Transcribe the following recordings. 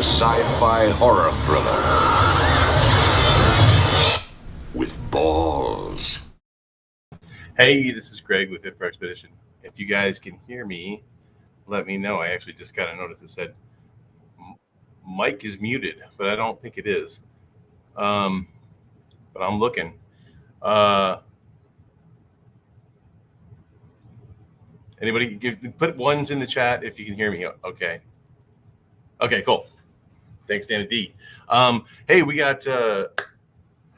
sci-fi horror thriller with balls. Hey, this is Greg with Fit for Expedition. If you guys can hear me, let me know. I actually just got a notice that said mic is muted, but I don't think it is. But I'm looking. Anybody put ones in the chat if you can hear me? Okay. Okay, cool. Thanks, Danny D. Hey, we got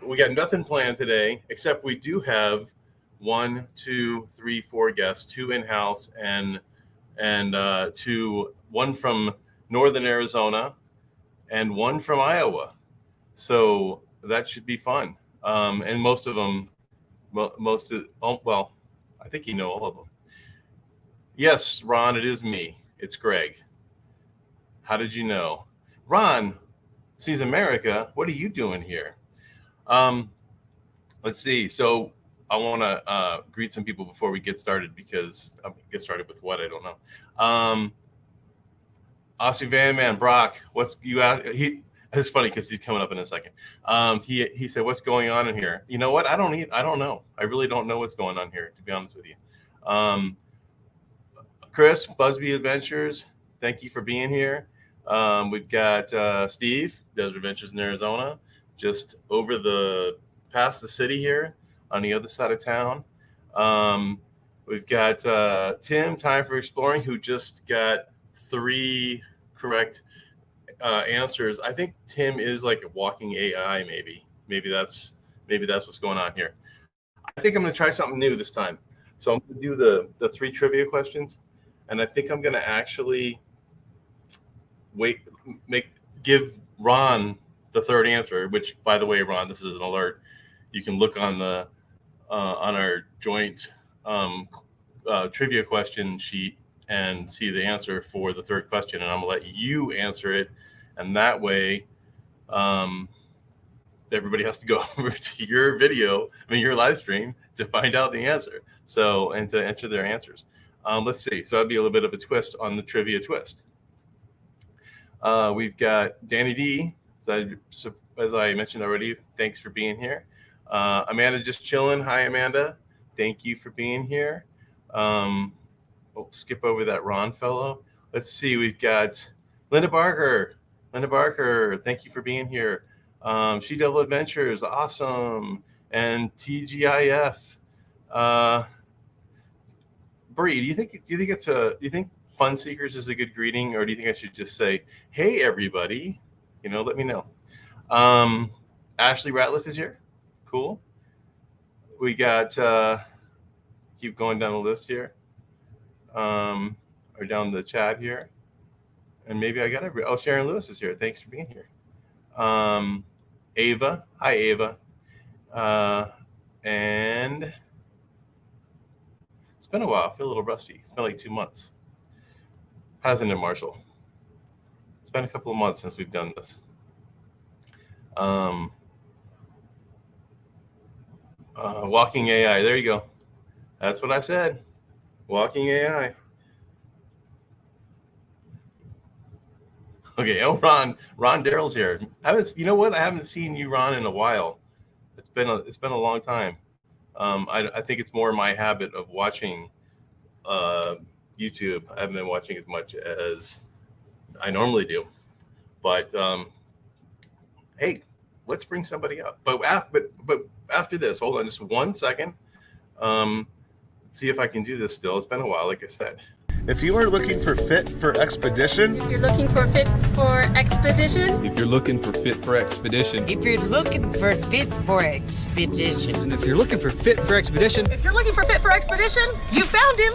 nothing planned today, except we do have 1, 2, 3, 4 guests, 2 in-house and 2, 1 from Northern Arizona and 1 from Iowa. So that should be fun. And most of them, I think you know all of them. Yes, Ron, it is me. It's Greg. How did you know? Ron sees America. What are you doing here? Let's see. So I want to greet some people before we get started because get started with what? I don't know. Aussie Van Man, Brock, what's you ask? It's funny because he's coming up in a second. He said, "What's going on in here?" You know what? I don't know. I really don't know what's going on here, to be honest with you. Chris, Busby Adventures, thank you for being here. We've got Steve, Desert Adventures in Arizona, just past the city here on the other side of town. We've got Tim, Time for Exploring, who just got 3 correct answers. I think Tim is like a walking AI, maybe that's what's going on here. I think I'm going to try something new this time. So I'm going to do the 3 trivia questions, and I think I'm going to actually give Ron the 3rd answer, which, by the way, Ron, this is an alert. You can look on our joint trivia question sheet and see the answer for the 3rd question, and I'm gonna let you answer it, and that way everybody has to go over to your your live stream to find out the answer, and to enter their answers. Let's see. So that'd be a little bit of a twist on the trivia twist. We've got Danny D. So as I mentioned already, thanks for being here. Amanda just chilling. Hi, Amanda. Thank you for being here. Skip over that Ron fellow. Let's see. We've got Linda Barker. Thank you for being here. She Devil Adventures, awesome. And TGIF. Bree, do you think Fun Seekers is a good greeting, or do you think I should just say, "Hey, everybody"? Let me know. Ashley Ratliff is here. Cool. We got keep going down the list here, or down the chat here, and maybe I got Sharon Lewis is here. Thanks for being here. Ava, hi Ava, and it's been a while. I feel a little rusty. It's been like 2 months. Hasn't it, Marshall? It's been a couple of months since we've done this. Walking AI. There you go. That's what I said. Walking AI. Okay. Oh, Ron Darrell's here. You know what? I haven't seen you, Ron, in a while. It's been a long time. I think it's more my habit of watching YouTube. I haven't been watching as much as I normally do. But hey, let's bring somebody up. But after this, hold on just 1 second. Let's see if I can do this still. It's been a while, like I said. If you are looking for Fit for Expedition. If you're looking for Fit for Expedition. If you're looking for Fit for Expedition. If you're looking for Fit for Expedition. And if you're looking for Fit for Expedition. If you're looking for Fit for Expedition, you found him.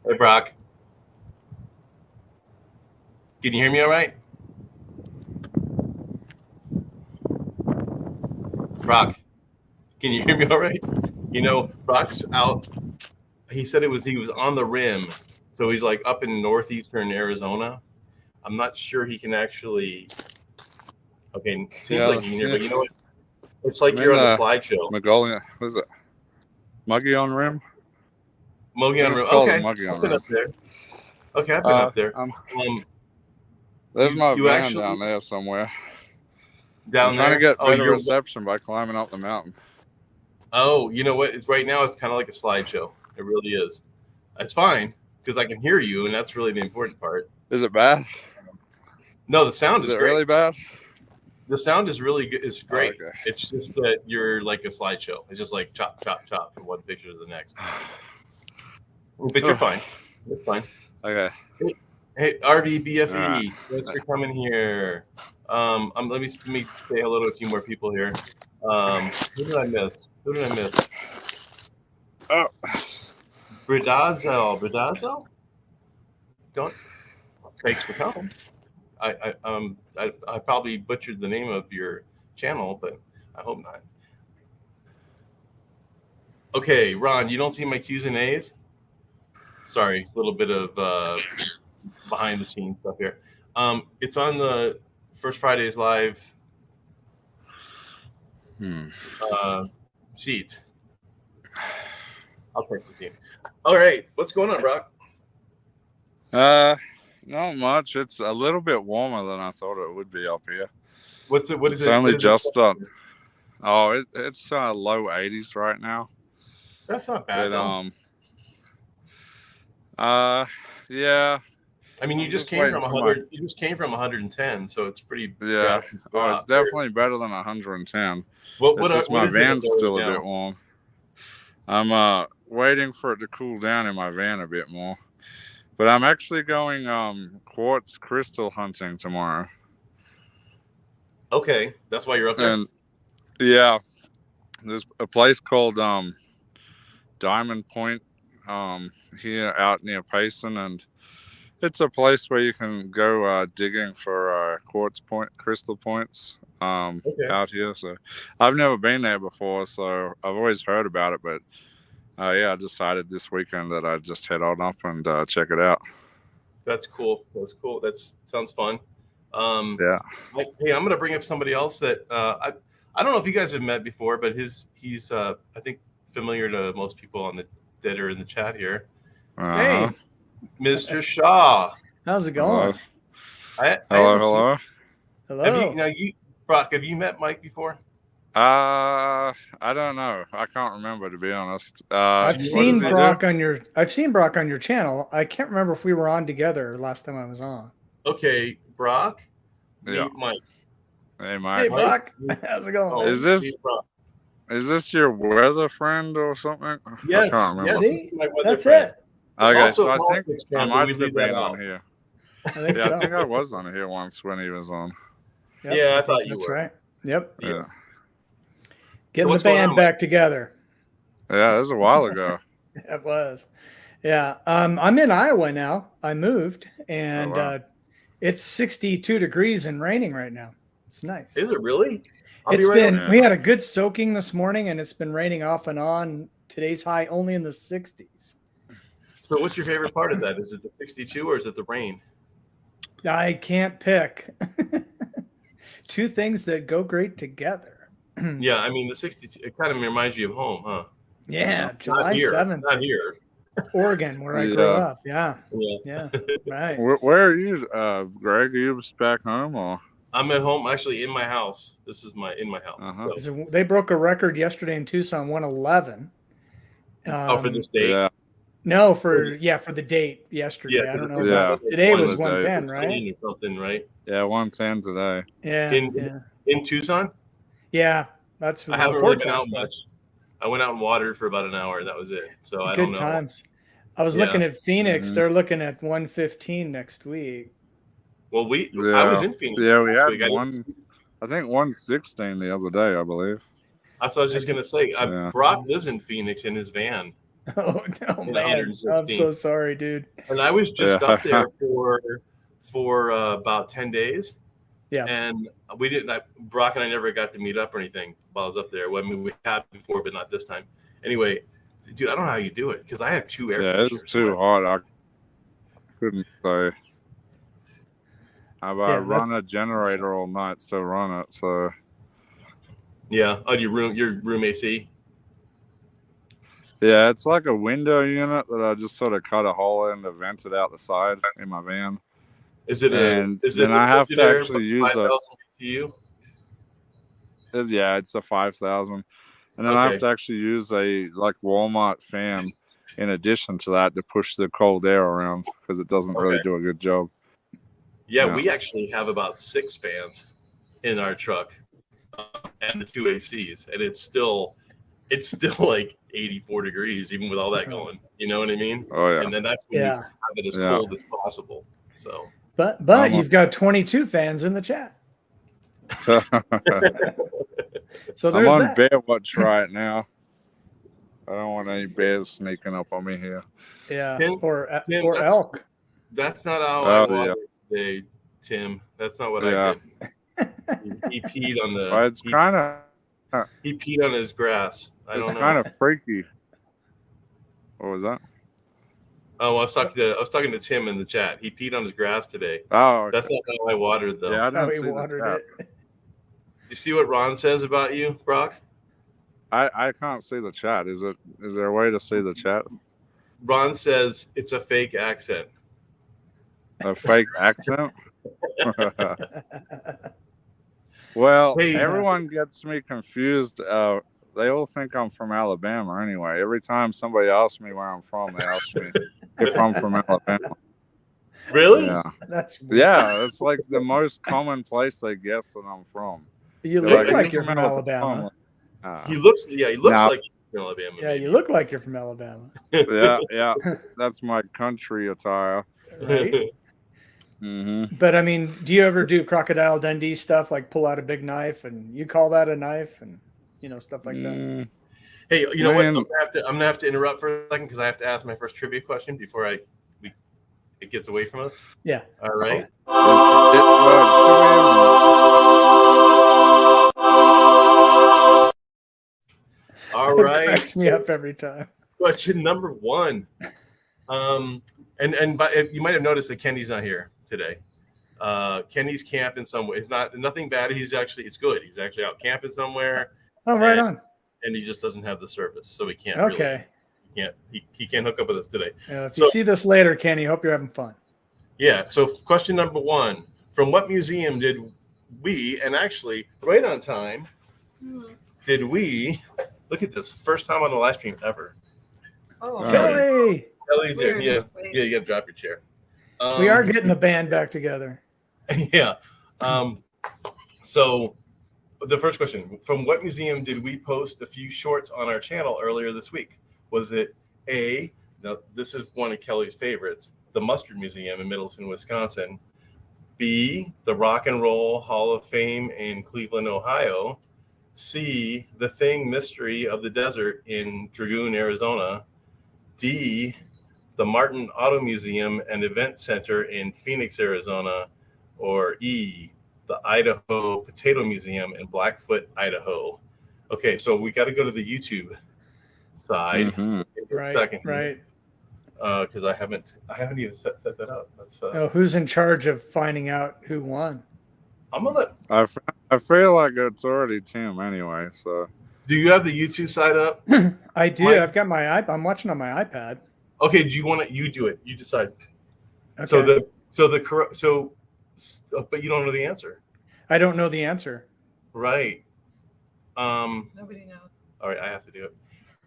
Hey, Brock. Can you hear me all right? Brock, can you hear me all right? Brock's out. He said he was on the rim. So he's like up in northeastern Arizona. I'm not sure he can actually. Okay, it seems Yeah, like he can hear, yeah. but you know what? It's like I'm you're in on the the slideshow. Magnolia. What is it? Muggy on Rim? Mogi on It's Rim. called the Okay, Muggy I've on been Rim. up there. Okay, I've been up there. There's my You van actually down there somewhere. down I'm trying there? to get Oh, better you're. reception by climbing up the mountain. Oh, you know what? It's right now. It's kind of like a slideshow. It really is. It's fine because I can hear you, and that's really the important part. Is it bad? No, the sound Is is it great. really bad? The sound is really good. It's great. Oh, okay. It's just that you're like a slideshow. It's just like chop, chop, chop from one picture to the next. But you're fine. It's fine. Okay. Hey, RVBFE, All right. thanks for coming here. Let me say hello to a few more people here. Who did I miss? Oh, Bridazel? Don't. Thanks for coming. I probably butchered the name of your channel, but I hope not. Okay, Ron, you don't see my Q's and A's? Sorry, a little bit of behind the scenes stuff here. It's on the First Fridays Live sheet. I'll text the team. All right, what's going on, Brock? not much. It's a little bit warmer than I thought it would be up here. What is it? It's only just up. Oh, it's low 80s right now. That's not bad, though. Yeah. I mean, you just came from 100. You just came from 110, so it's pretty. Yeah. Oh, it's definitely better than 110. My van's still a bit warm. I'm waiting for it to cool down in my van a bit more. But I'm actually going quartz crystal hunting tomorrow. Okay, that's why you're up there. And yeah, there's a place called Diamond Point here out near Payson, and it's a place where you can go digging for crystal points out here. So I've never been there before, so I've always heard about it, but I decided this weekend that I'd just head on up and check it out. That's cool. That sounds fun. Yeah. Hey, I'm gonna bring up somebody else that I don't know if you guys have met before, but he's I think familiar to most people that are in the chat here. Uh-huh. Hey, Mr. Shaw. how's it going? Hello. Hello. Brock, have you met Mike before? I don't know. I can't remember, to be honest. I've seen Brock on your channel. I can't remember if we were on together last time I was on. Okay, Brock. Yeah. Meet Mike. Hey, Mike. Hey, Brock. How's it going? Is this your weather friend or something? Yes. I can't remember. See? That's it. Okay, so I think I might have been on here. I think I so. think I was on here once when he was on. Yep, yeah, I thought you that's were. Right. Yep. Yeah. Getting the band back together. Yeah, that was a while ago. It was. Yeah. I'm in Iowa now. I moved, and it's 62 degrees and raining right now. It's nice. Is it really? We had a good soaking this morning, and it's been raining off and on. Today's high only in the 60s. So what's your favorite part of that? Is it the 62 or is it the rain? I can't pick. Two things that go great together. Yeah, I mean, the 62, it kind of reminds you of home, huh? Yeah, July 7th. Not here. Oregon, where I grew up. Yeah. Right. Where are you, Greg? Are you back home or? I'm at home, actually, in my house. This is in my house. Uh-huh. So they broke a record yesterday in Tucson, 111. For this date? Yeah. No, for the date yesterday. Yeah, I don't know. Yeah. Today was 110, right? Or something, right? Yeah, 110 today. Yeah. In Tucson? Yeah, that's. I haven't really been out much. I went out and watered for about an hour, and that was it. So I don't know. Good times. I was looking at Phoenix. Mm-hmm. They're looking at 115 next week. Well, I was in Phoenix. Yeah, we had I think 116 the other day, I believe. That's what I was just gonna say. Brock lives in Phoenix in his van. Oh no, man! I'm so sorry, dude. And I was just up there for about 10 days. Yeah. And we didn't. Brock and I never got to meet up or anything while I was up there. Well, I mean, we had before, but not this time. Anyway, dude, I don't know how you do it because I have 2 air conditioners. Yeah, it's too hot. I couldn't say. I've Yeah, run that's a generator all night to run it. So Yeah. Oh, your room AC. yeah, it's like a window unit that I just sort of cut a hole in to vent it out the side in my van. Is it And is then it I have to refrigerator, actually use 5,000 BTU? Yeah, it's a 5,000. And then I have Okay. to actually use a like Walmart fan in addition to that to push the cold air around because it doesn't really Okay. do a good job. Yeah, Yeah. we actually have about 6 fans in our truck and the 2 ACs, and it's still like 84 degrees even with all that going. You know what I mean? Oh yeah. And then that's when you Yeah. have it as Yeah. cold as possible. So But I'm you've got 22 fans in the chat. So I'm there's on that. bear watch right now. I don't want any bears sneaking up on me here. Yeah. Tim, Or that's- elk. that's not how I Oh, watered today, Tim. That's not what I Yeah. did. He peed on the Well, it's kind of he peed on his grass. I it's don't know. kind of freaky. What was that? Oh, I was talking to Tim in the chat. He peed on his grass today. Oh, okay. That's not how I watered though. Yeah, I How didn't he see the watered chat. it. You see what Ron says about you, Brock? I can't see the chat. Is there a way to see the chat? Ron says it's a fake accent. A fake accent? Well, Hey. everyone gets me confused. They all think I'm from Alabama anyway. Every time somebody asks me where I'm from, they ask me if I'm from Alabama. Really? Yeah. That's weird. Yeah, it's like the most common place they guess that I'm from. You They're look "Are like you you're from Alabama. He looks Nah. like he's from Alabama. Yeah, maybe. you look like you're from Alabama. Yeah. That's my country attire. Right? Mm-hmm. But I mean, do you ever do Crocodile Dundee stuff like pull out a big knife and you call that a knife and stuff like that? Hey, you know what? Man. I'm gonna have to interrupt for a second because I have to ask my first trivia question before it gets away from us. Yeah. All right. All It right. cracks me up every time. Question number 1. And you might have noticed that Kenny's not here today. Kenny's camping somewhere. It's nothing bad. It's good. He's actually out camping somewhere. Oh, right on. And he just doesn't have the service, so he can't. Okay. He can't hook up with us today. If you see this later, Kenny, hope you're having fun. Yeah. So question number 1: from what museum did we, and actually right on time, did we look at this first time on the live stream ever? Oh, Kelly, Kelly's here. Weird. Yeah. You got to drop your chair. we are getting the band back together. Yeah. So the first question: from what museum did we post a few shorts on our channel earlier this week? Was it A? Now this is one of Kelly's favorites, the Mustard Museum in Middleton, Wisconsin. B, the Rock and Roll Hall of Fame in Cleveland, Ohio. C, the Thing Mystery of the Desert in Dragoon, Arizona. D, the Martin Auto Museum and Event Center in Phoenix, Arizona. Or E, the Idaho Potato Museum in Blackfoot, Idaho. Okay, so we got to go to the YouTube side. Mhm. So give me a Right, second here. right. Because I haven't even set that up. That's Oh, who's in charge of finding out who won? I'm gonna let. I feel like it's already Tim anyway. So Do you have the YouTube side up? I do. Mike? I've got my iPad. I'm watching on my iPad. Okay. Do you want to? You do it. You decide. Okay. But you don't know the answer, I don't know the answer. right? Nobody knows. All right. I have to do it.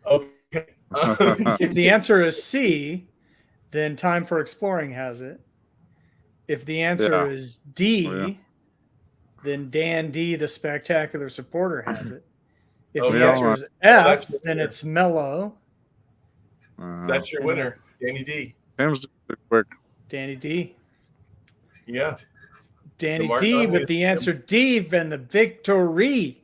Okay. If the answer is C, then Time for Exploring has it. If the answer Yeah. is D, Oh, yeah. then Dan D, the spectacular supporter, has it. If Oh, the yeah. answer is Well, F, that's- then it's Mellow, That's your winner, Danny D. Tim's just too quick. Danny D. Yeah. Danny Mark D Donnelly with is- the answer D and the victory.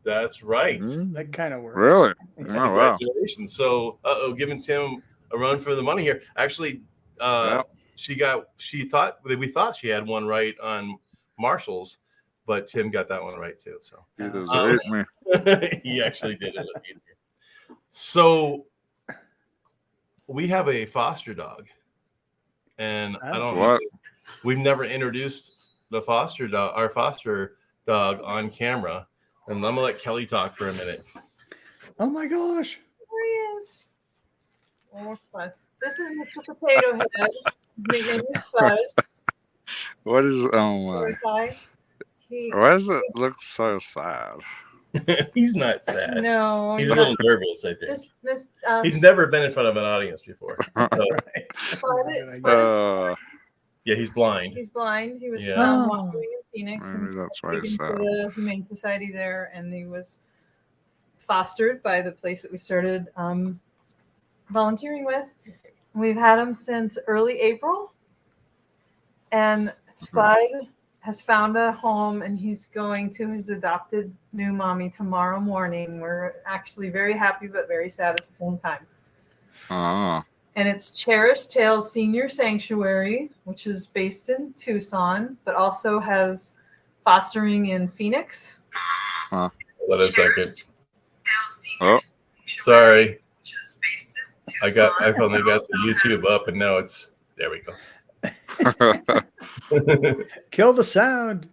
That's right. Mhm. That kind of works. Really? Oh wow. Congratulations. So, giving Tim a run for the money here. Actually, Yeah. we thought she had one right on Marshall's, but Tim got that one right too. So You deserve me. he actually did it. So we have a foster dog, and I don't know. What? We've never introduced foster dog, our foster dog, on camera, and I'm gonna let Kelly talk for a minute. Oh my gosh! There he is. Oh, fun. This is Mr. Potato Head. His name is Spud. What is my? Hi. Why does it look so sad? He's not sad. No, He's a little nervous, I think. He's Spud never been in front of an audience before. So, yeah, he's blind. He's blind. He was Yeah. found wandering in Phoenix. Maybe and that's why it's taken sad. to the Humane Society there, and he was fostered by the place that we started volunteering with. We've had him since early April, and Spud has found a home, and he's going to his adopted new mommy tomorrow morning. We're actually very happy but very sad at the same time. Oh. And it's Cherished Tales Senior Sanctuary, which is based in Tucson, but also has fostering in Phoenix. Huh. Hold on a second. Oh. Sorry. I finally got the YouTube up, and now it's there. We go. Kill the sound.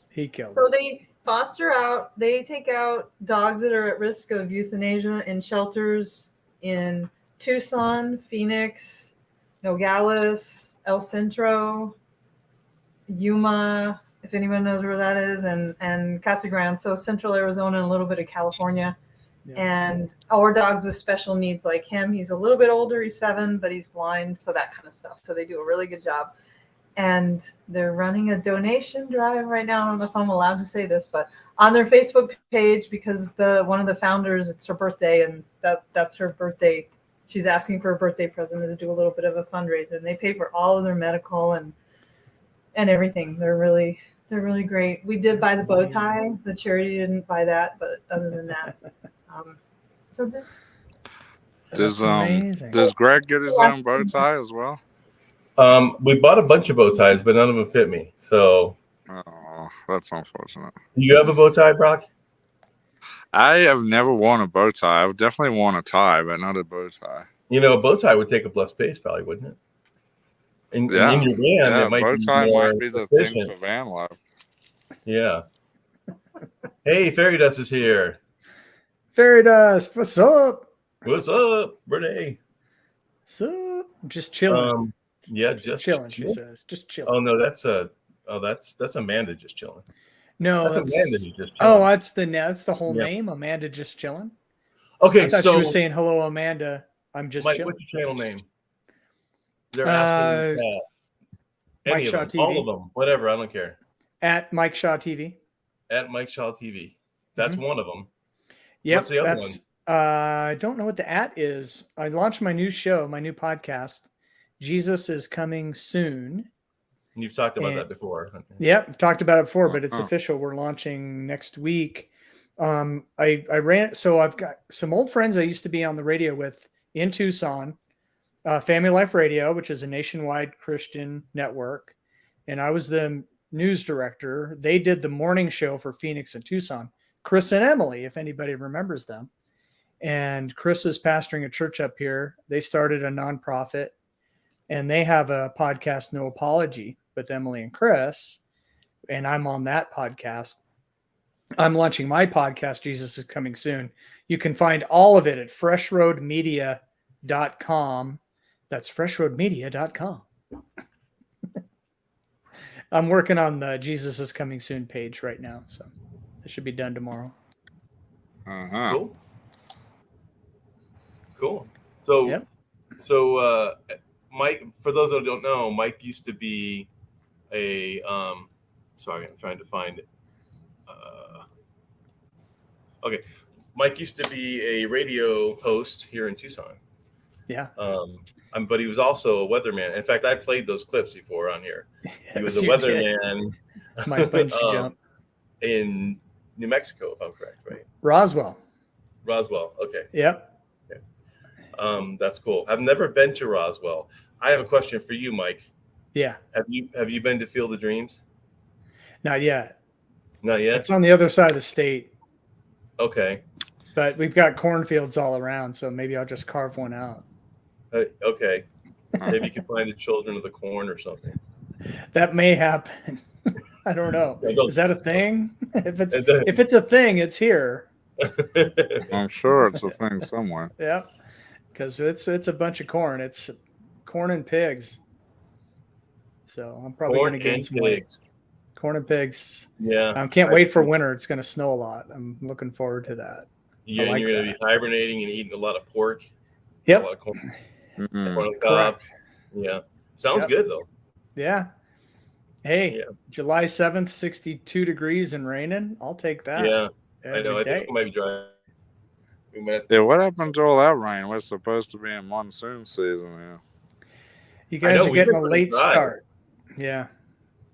He killed So it. they foster out, they take out dogs that are at risk of euthanasia in shelters in Tucson, Phoenix, Nogales, El Centro, Yuma, if anyone knows where that is, and Casa Grande, so central Arizona and a little bit of California. Yeah. And our dogs with special needs like him, he's a little bit older, he's 7, but he's blind, so that kind of stuff. So they do a really good job. And they're running a donation drive right now. I don't know if I'm allowed to say this, but on their Facebook page, because one of the founders, it's her birthday, and that's her birthday. She's asking for a birthday present is do a little bit of a fundraiser, and they pay for all of their medical and everything. They're really great. We did buy the bow tie. The charity didn't buy that, but other than that, so That's amazing. Does Greg get his own bow tie as well? We bought a bunch of bow ties, but none of them fit me. So, Oh, that's unfortunate. you have a bow tie, Brock? I have never worn a bow tie. I've definitely worn a tie, but not a bow tie. You know, a bow tie would take up less space, probably, wouldn't it? In your van, it might bow be tie more might be the efficient. thing for van life. Yeah. Hey, Fairy Dust is here. Fairy Dust, what's up? What's up, Renee? What's up? Just chilling. Yeah, just chilling. She says, just chilling. Oh no, that's Amanda just chilling. No, that's Amanda just chilling. Oh, that's the whole name. Amanda just chilling. Okay, I thought so you were saying hello, Amanda. I'm just Mike, chilling. what's your channel name? They're asking Mike any of Shaw them, TV. all of them, whatever. I don't care. At Mike Shaw TV. At Mike Shaw TV. That's one of them. Yep, What's the other one? I don't know what the at is. I launched my new show, my new podcast. Jesus is coming soon. And you've talked about that before. Yep, talked about it before, but it's official. We're launching next week. I've got some old friends I used to be on the radio with in Tucson, Family Life Radio, which is a nationwide Christian network. And I was the news director. They did the morning show for Phoenix and Tucson. Chris and Emily, if anybody remembers them. And Chris is pastoring a church up here. They started a nonprofit, and they have a podcast, No Apology, with Emily and Chris. And I'm on that podcast. I'm launching my podcast, Jesus is Coming Soon. You can find all of it at freshroadmedia.com. That's freshroadmedia.com. I'm working on the Jesus is Coming Soon page right now, so it should be done tomorrow. Cool. So, Mike, for those that don't know, Mike used to be a sorry, I'm trying to find it. Okay, Mike used to be a radio host here in Tucson. Yeah. But he was also a weatherman. In fact, I played those clips before on here. He was a weatherman. My bungee jump in New Mexico, if I'm correct, right? Roswell. Okay. Yep. That's cool. I've never been to Roswell. I have a question for you, Mike. Yeah. Have you been to Field of Dreams? Not yet. Not yet? It's on the other side of the state. Okay. But we've got cornfields all around, so maybe I'll just carve one out. Okay. Maybe you can find the Children of the Corn or something. That may happen. I don't know. Yeah, don't- Is that a thing? If It does. it's a thing, it's here. I'm sure it's a thing somewhere. Yeah, because it's a bunch of corn. It's corn and pigs. So I'm probably Corn going to gain and some weight. pigs. Corn and pigs. Yeah. Can't wait for winter. It's going to snow a lot. I'm looking forward to that. Yeah, like you're going to that. be hibernating and eating a lot of pork. A Yep. lot of corn, Mm-mm. corn on the cob. Correct. Yeah. Sounds Yep. good, though. Yeah. Hey, Yeah. July 7th, 62 degrees and raining. I'll take that. Yeah. I every know. I day. think it might be dry. We might have to, Yeah, what happened to all that rain? We're supposed to be in monsoon season here. You guys know, are we've getting been a pretty late dry. start. Yeah.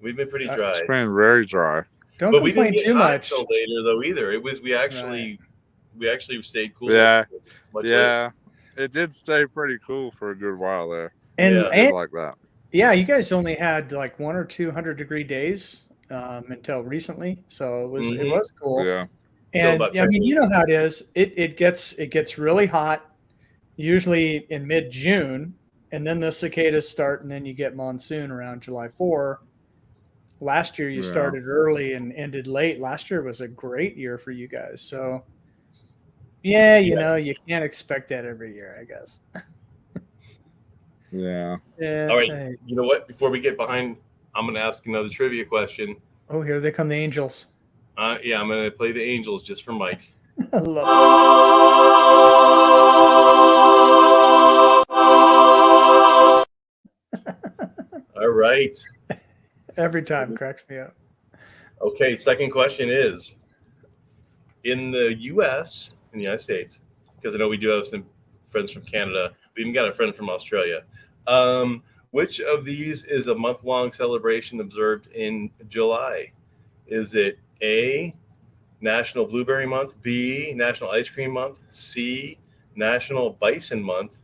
we've been pretty It's dry. It's been very dry. Don't But we didn't complain get too hot much. until later, though, either. It was, we actually stayed cool. Yeah. Much later. Yeah, it did stay pretty cool for a good while there. And, Yeah. I did and like that. yeah, you guys only had like 1 or 2 100-degree days until recently. So it Mhm. was cool. Yeah. And about yeah, I 10 mean, you know how it is. It gets really hot, usually in mid-June, and then the cicadas start, and then you get monsoon around July 4. Last year you Yeah. started early and ended late. Last year was a great year for you guys. So yeah, you know, you can't expect that every year, I guess. Yeah. Yeah. All right. Hey. You know what? Before we get behind, I'm going to ask another trivia question. Oh, here they come, the Angels. Yeah, I'm going to play the Angels just for Mike. I love All right. it. Every time cracks me up. Okay. Second question is, in the U.S., in the United States, because I know we do have some friends from Canada. We even got a friend from Australia. Which of these is a month-long celebration observed in July? Is it A, National Blueberry Month, B, National Ice Cream Month, C, National Bison Month,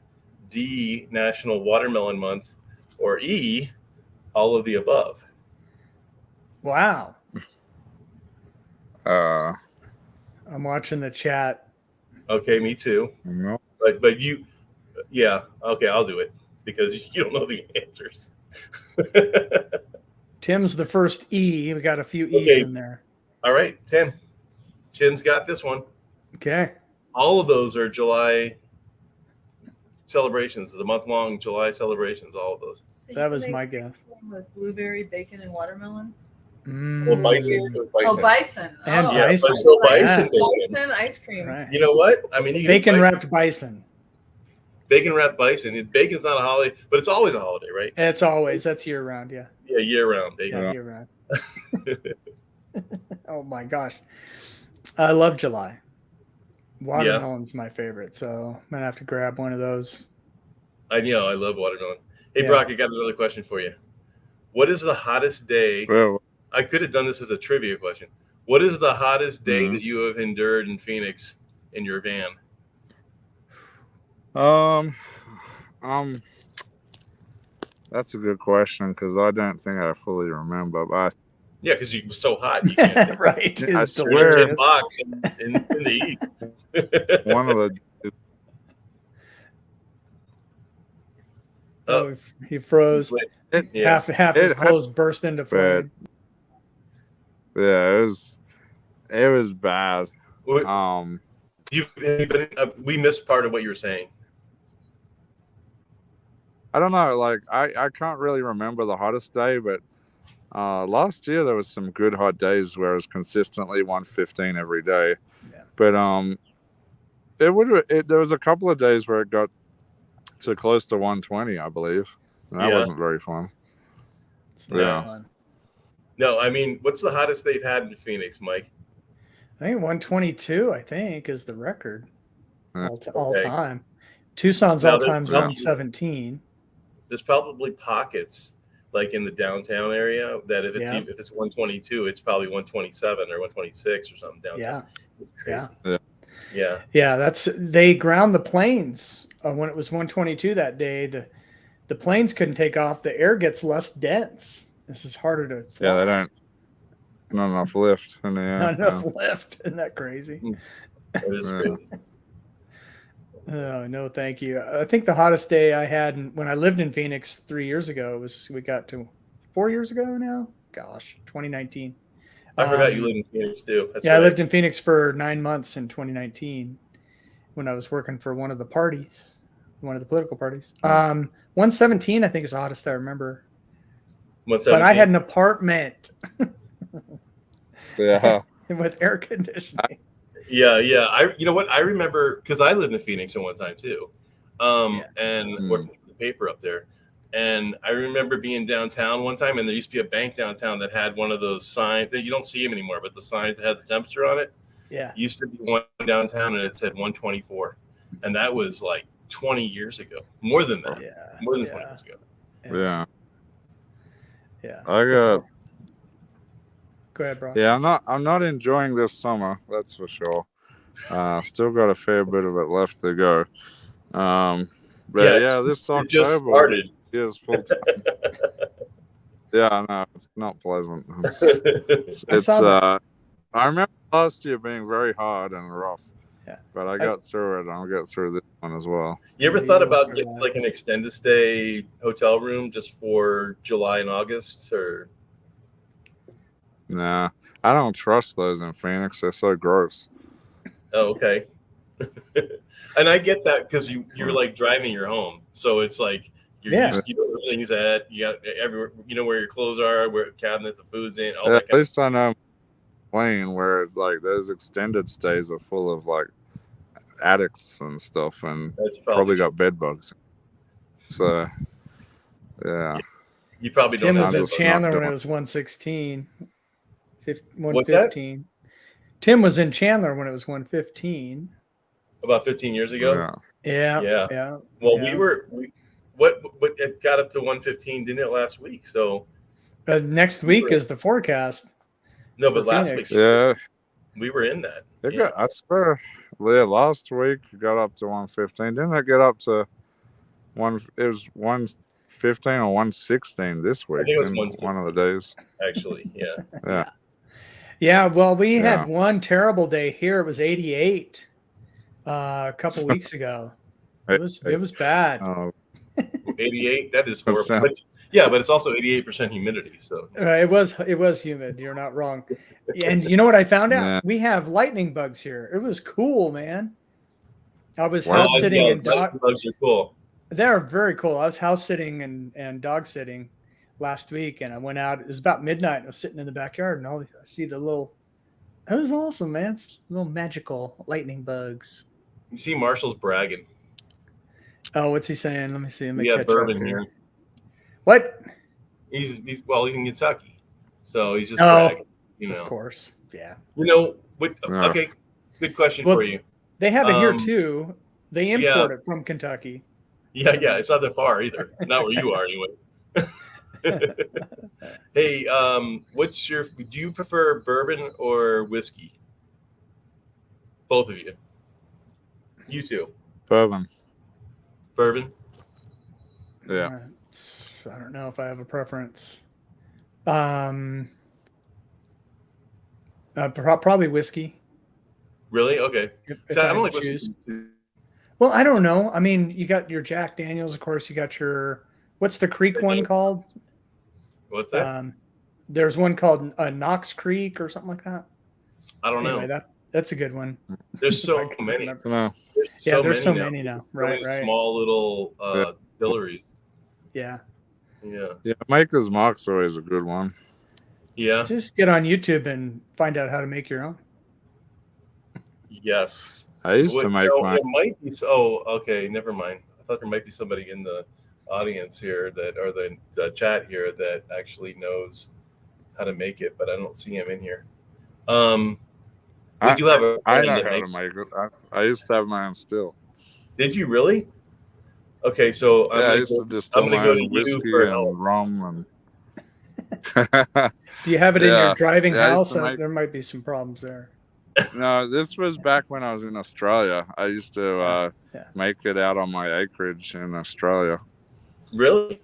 D, National Watermelon Month, or E, all of the above? Wow. I'm watching the chat. Okay, me too. No. But you, yeah, okay, I'll do it because you don't know the answers. Tim's the first E. We got a few E's Okay. in there. All right, Tim. Tim's got this one. Okay. All of those are July celebrations, the month-long July celebrations, all of those. So That you was make my guess. with blueberry, bacon, and watermelon. Well, Mm. bison. Oh, bison. And oh. Yeah, bison. but so bison Yeah. bacon. Bison ice cream. Right. You know what? I mean, you can Bacon bison, wrapped bison. bacon wrapped bison. Bacon's not a holiday, but it's always a holiday, right? It's always, that's year round. Yeah. Yeah, year round bacon. Yeah, year round. Oh my gosh. I love July. Watermelon's my favorite. So I'm going to have to grab one of those. I know. I love watermelon. Hey, Yeah. Brock, I got another question for you. What is the hottest day? Well, I could have done this as a trivia question. What is the hottest day Mhm. that you have endured in Phoenix in your van? That's a good question because I don't think I fully remember. But Yeah, because you were so hot. You can't think. Right. I It's swear- Ten delicious. bucks in the east. one of the Oh, he froze. Yeah. Half It his had- clothes burst into flame. yeah, it was bad. We missed part of what you were saying. I don't know, like I can't really remember the hottest day, but last year there was some good hot days where it was consistently 115 every day. Yeah. But there was a couple of days where it got to close to 120, I believe. And that Yeah. wasn't very fun. It's not Yeah. fun. No, I mean, what's the hottest they've had in Phoenix, Mike? I think 122, I think, is the record Yeah. all Okay. time. Tucson's Now, all there's time's probably- 117. There's probably pockets like in the downtown area that if Yeah. it's 122, it's probably 127 or 126 or something downtown. Yeah. It's crazy. Yeah. Yeah. Yeah, they ground the planes when it was 122 that day. The planes couldn't take off. The air gets less dense. This is harder to fly. Yeah, they don't. Not enough lift in the air. Not enough lift. Isn't that crazy? It is Yeah. crazy. Oh, no, thank you. I think the hottest day I had when I lived in Phoenix 3 years ago we got to 4 years ago now. Gosh, 2019. I forgot you lived in Phoenix too. That's yeah, right. I lived in Phoenix for 9 months in 2019 when I was working for one of the parties, one of the political parties. 117, I think, is the hottest I remember. 117? But I had an apartment Yeah. with air conditioning. Yeah. You know what? I remember because I lived in Phoenix at one time too, and working for the paper up there. And I remember being downtown one time, and there used to be a bank downtown that had one of those signs that you don't see them anymore, but the signs that had the temperature on it. Yeah. Used to be one downtown, and it said 124, and that was like 20 years ago. More than that. Yeah. More than 20 years ago. Yeah. Yeah. I got. Go ahead, bro. Yeah, I'm not enjoying this summer. That's for sure. Still got a fair bit of it left to go. But this it just October started. is full time. Yeah, no, it's not pleasant. It's I remember last year being very hard and rough. Yeah. But I got through it, and I'll get through this one as well. You ever thought about getting like an extended stay hotel room just for July and August, or? Nah, I don't trust those in Phoenix. They're so gross. Oh, okay. And I get that because you're like driving your home, so it's like you know everything's at, you got everywhere, you know where your clothes are, where cabinets, the food's in. All that At least I know Wayne where like those extended stays are full of like addicts and stuff, and probably got bed bugs. So yeah, you probably don't. Tim was have in Chandler when it was 116. 115. What's that? Tim was in Chandler when it was 115. About 15 years ago. Yeah. Well, what it got up to 115, didn't it, last week? So next week is the forecast. No, but last week, we were in that. I swear, last week it got up to 115. Didn't it get up to one? It was 115 or 116 this week. I think it was one of the days. Actually, yeah. Yeah, well, we had one terrible day here. It was 88 a couple weeks ago. It was bad. 88. That is horrible. But it's also 88% humidity. So it was humid. You're not wrong. And you know what I found out? Yeah. We have lightning bugs here. It was cool, man. I was house sitting and dog bugs are cool. They're very cool. I was house sitting and dog sitting last week, and I went out. It was about midnight. I was sitting in the backyard, and I see the little. It was awesome, man. It's little magical lightning bugs. You see, Marshall's bragging. Oh, what's he saying? Let me see. We have bourbon here. What? He's in Kentucky, so he's just bragging. You know, of course, yeah. You know, okay. Good question for you. They have it here too. They import it from Kentucky. Yeah. It's not that far either. Not where you are, anyway. Hey, do you prefer bourbon or whiskey? Both of you. You two. Bourbon. Yeah. I don't know if I have a preference. Probably whiskey. Really? Okay. So I don't like whiskey. Well, I don't know. I mean, you got your Jack Daniels, of course. You got your what's the Creek one called? What's that? There's one called Knox Creek or something like that. I don't know. That's a good one. There's so many. There's so many now. Right. Small little distilleries. Yeah. Maker's Mark's always a good one. Yeah. Just get on YouTube and find out how to make your own. Yes. I used to make mine. It might be. Oh, okay. Never mind. I thought there might be somebody in the audience here or the chat here that actually knows how to make it, but I don't see him in here. I know how to make it. I used to have mine still. Did you really? Okay, so I used to distill my own whiskey and rum Do you have it in your driving house? There might be some problems there. No, this was back when I was in Australia. I used to make it out on my acreage in Australia. Really?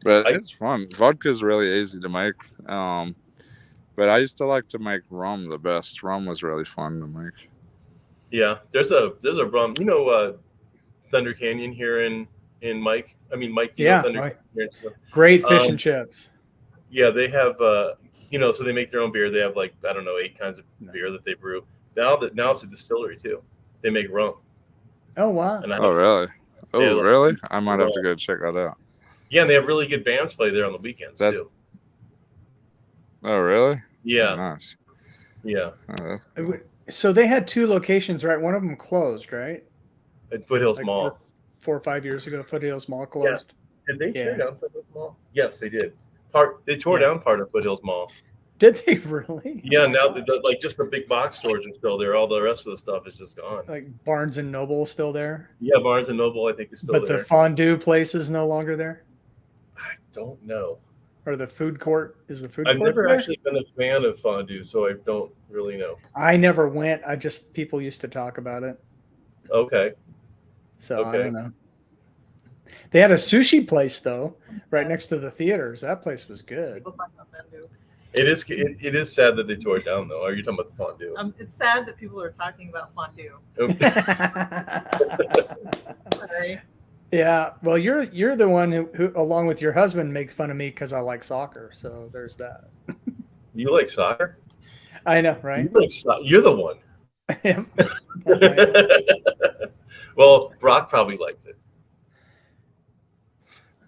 But it's fun. Vodka's really easy to make. But I used to like to make rum the best. Rum was really fun to make. Yeah, there's a rum. You know, Thunder Canyon here in Mike. I mean, Mike. You know Thunder Canyon. Great fish and chips. Yeah, they have, so they make their own beer. They have like, I don't know, 8 kinds of beer that they brew. Now it's a distillery too. They make rum. Oh wow. And Oh, really? Yeah, Oh, like- really? I might have to go check that out. Yeah, and they have really good bands play there on the weekends That's- too. Oh, really? Yeah, Oh, nice. yeah. Oh, that's cool. So they had 2 locations, right? One of them closed, right? At Foothills Like Mall. 4 or 5 years ago, Foothills Mall closed. Did they tear Yeah. down Foothills Mall? Yes, they did. They tore Yeah. down part of Foothills Mall. Did they really? Yeah, Oh my now gosh. like just the big box stores are still there. All the rest of the stuff is just gone. Like Barnes and Noble still there, Yeah, Barnes and Noble I think is still but there. the fondue place is no longer there. I don't know. Or the food court is the food I've court never there? actually been a fan of fondue, so I don't really know. I never went. I just people used to talk about it, Okay. so I Okay. don't know. They had a sushi place though, right next to the theaters. That place was good. It is sad that they tore it down though. Are you talking about the fondue? It's sad that people are talking about fondue. Sorry. Yeah, well, you're the one who along with your husband makes fun of me because I like soccer. So there's that. You like soccer? I know, right? You like you're the one. Well, Brock probably likes it.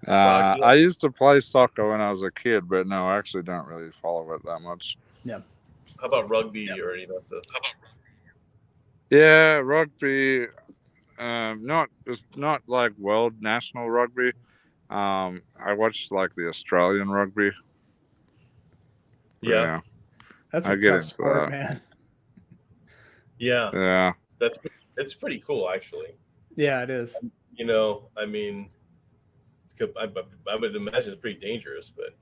I used to play soccer when I was a kid, but no, I actually don't really follow it that much. How about rugby or any of that stuff? Yeah, rugby. It's not like world national rugby. I watched like the Australian rugby. Yeah. That's I a get tough into sport, that. man. Yeah, Yeah. it's pretty cool actually. Yeah, it is. I mean, I would imagine it's pretty dangerous, but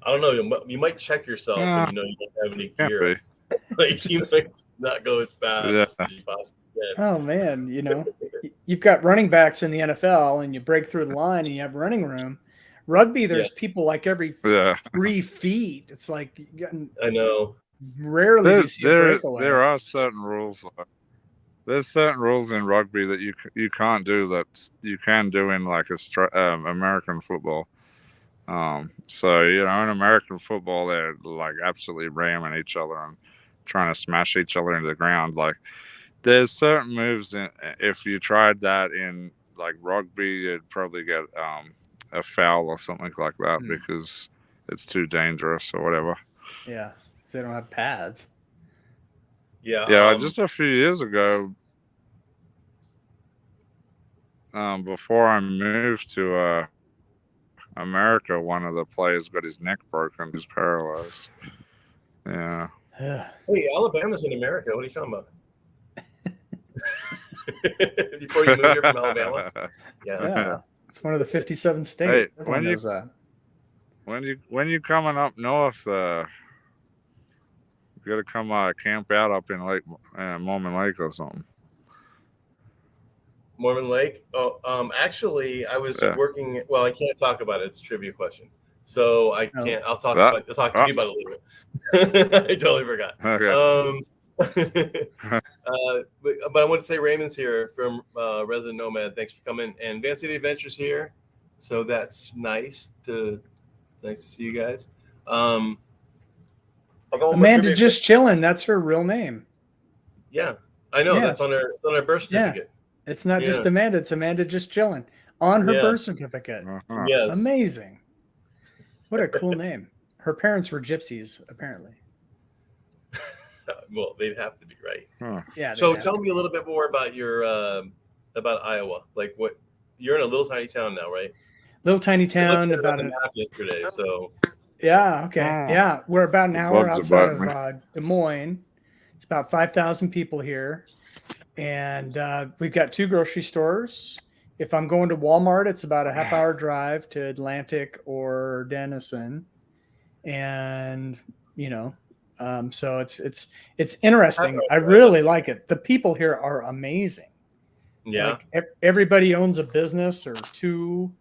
I don't know. You might check yourself when you don't have any Can't gear. be. Like you might not go as fast Yeah. as you possibly can. Oh man, you've got running backs in the NFL, and you break through the line, and you have running room. Rugby, there's people like every Yeah. 3 feet. It's like I know. rarely do you see a breakaway. There are certain rules. There's certain rules in rugby that you can't do that you can do in like American football. So in American football, they're like absolutely ramming each other and trying to smash each other into the ground. Like there's certain moves if you tried that in like rugby, you'd probably get a foul or something like that because it's too dangerous or whatever. Yeah, so they don't have pads. Yeah. Just a few years ago, before I moved to America, one of the players got his neck broken. He's paralyzed. Yeah. Hey, Alabama's in America. What are you talking about? Before you moved here from Alabama? Yeah, it's one of the 57 states. Hey, Everyone knows that. When you coming up north, you got to come camp out up in Lake Mormon Lake or something. Mormon Lake? Oh, actually, I was working. Well, I can't talk about it. It's a trivia question, so I can't. I'll talk. I'll talk to you about it later. I totally forgot. Okay. But I want to say Raymond's here from Resident Nomad. Thanks for coming, and Van City Adventures here. So that's nice to see you guys. Amanda just chilling. That's her real name. Yeah, I know. Yes. That's on her birth certificate. It's not just Amanda. It's Amanda just chilling on her birth certificate. Yes. Amazing. What a cool name. Her parents were gypsies, apparently. Well, they'd have to be, right? Yeah. So tell me a little bit more about your about Iowa. Like what you're in a little tiny town now, right? Little tiny town about about a map yesterday. So yeah, okay. Yeah, we're about an hour outside of Des Moines. It's about 5,000 people here. And we've got 2 grocery stores. If I'm going to Walmart, it's about a half-hour drive to Atlantic or Denison. And so it's interesting. I really like it. The people here are amazing. Yeah. Like everybody owns a business or 2.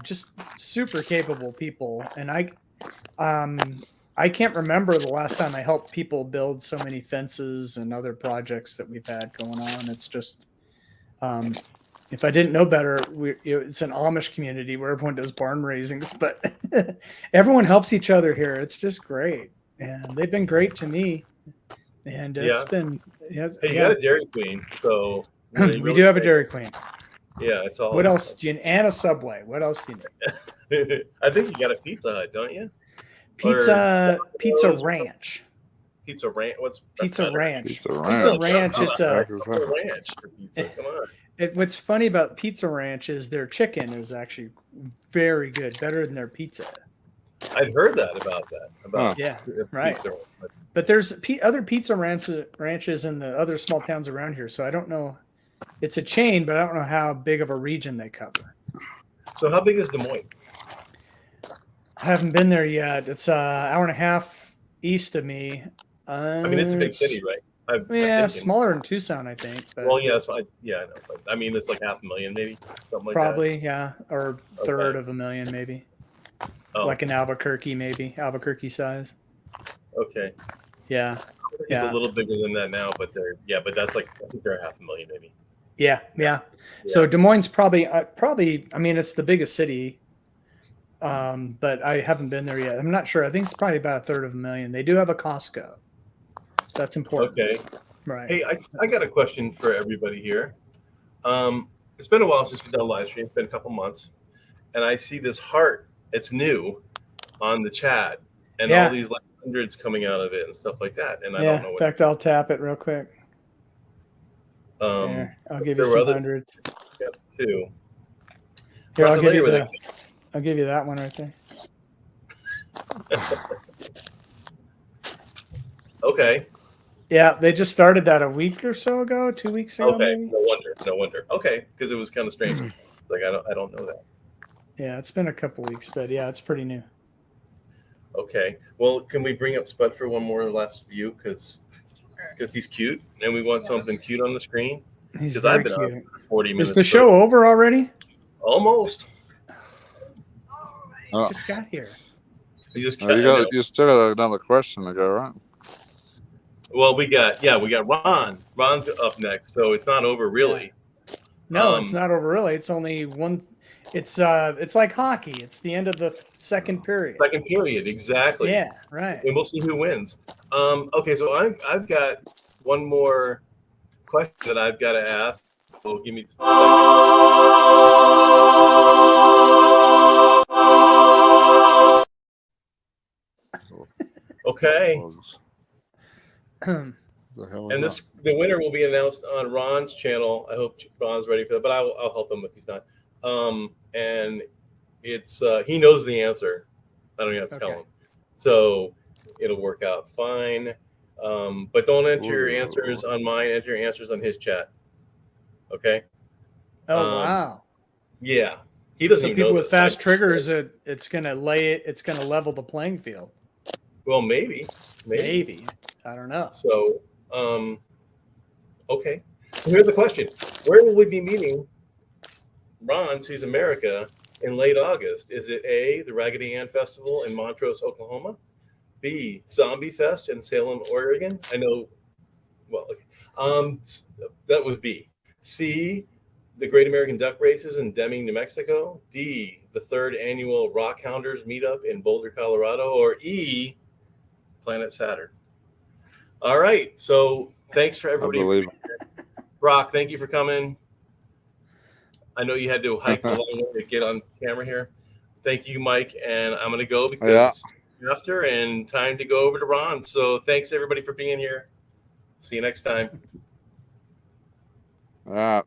Just super capable people. And I can't remember the last time I helped people build so many fences and other projects that we've had going on. It's just if I didn't know better, it's an Amish community where everyone does barn raisings, but everyone helps each other here. It's just great, and they've been great to me. And it's been Hey, you got a Dairy Queen, so we do have a Dairy Queen. Yeah, I saw. What else do you and a Subway? What else do you need? I think you got a Pizza Hut, don't you? Pizza Ranch. Pizza Ranch. What's Pizza Ranch? Pizza Ranch. It's a ranch for pizza. Come on. What's funny about Pizza Ranch is their chicken is actually very good, better than their pizza. I'd heard that about that. Yeah, right. But there's other pizza ranches in the other small towns around here, so I don't know. It's a chain, but I don't know how big of a region they cover. So how big is Des Moines? I haven't been there yet. It's an hour and a half east of me. I mean, it's a big city, right? Smaller than Tucson, I think. But well, yeah, that's fine. Yeah, I know. But, I mean, it's like 500,000, maybe something like probably, that. yeah, or third of a million, maybe. Oh. Like an Albuquerque, maybe Albuquerque size. Okay. Yeah. It's a little bigger than that now, but but that's like I think they're 500,000, maybe. Yeah. So Des Moines probably. I mean, it's the biggest city. But I haven't been there yet. I'm not sure. I think it's probably about a third of a million. They do have a Costco. That's important. Okay. Right. Hey, I got a question for everybody here. It's been a while since we've done a live stream. It's been a couple months, and I see this heart. It's new on the chat, and all these like hundreds coming out of it and stuff like that. And I don't know. In fact, I'll tap it real quick. There, I'll give you some hundreds. Yeah, too. Here, I'll give you that one right there. Okay. Yeah, they just started that a week or so ago, 2 weeks ago. Okay, maybe? No wonder. Okay, because it was kind of strange. It's like I don't know that. Yeah, it's been a couple weeks, but yeah, it's pretty new. Okay. Well, can we bring up Spud for one more last view because he's cute and we want something cute on the screen? He's very I've been cute. For 40 minutes. Is the show over already? Almost. Just got here. You still got another question to go, right? Well, we got Ron. Ron's up next, so it's not over really. No, it's not over really. It's only one. It's like hockey. It's the end of the second period. Second period, exactly. Yeah, right. And we'll see who wins. Okay, so I've got one more question that I've got to ask. So give me just a second. Okay. And the winner will be announced on Ron's channel. I hope Ron's ready for that, but I'll help him if he's not. And it's he knows the answer. I don't even have to tell him, so it'll work out fine. But don't enter your answers on mine. Enter your answers on his chat. Okay. Oh wow. Yeah, he doesn't. So people with fast triggers, it's gonna level the playing field. Well, maybe. I don't know. So, okay. So here's the question: where will we be meeting Ron Sees America in late August? Is it A, the Raggedy Ann Festival in Montrose, Oklahoma? B, Zombie Fest in Salem, Oregon? I know. Well, okay. That was B. C, the Great American Duck Races in Deming, New Mexico? D, the 3rd annual Rock Hounders meetup in Boulder, Colorado? Or E, Planet Saturn? All right. So thanks for everybody. Brock, thank you for coming. I know you had to hike a long way to get on camera here. Thank you, Mike. And I'm going to go because it's after and time to go over to Ron. So thanks, everybody, for being here. See you next time. All right.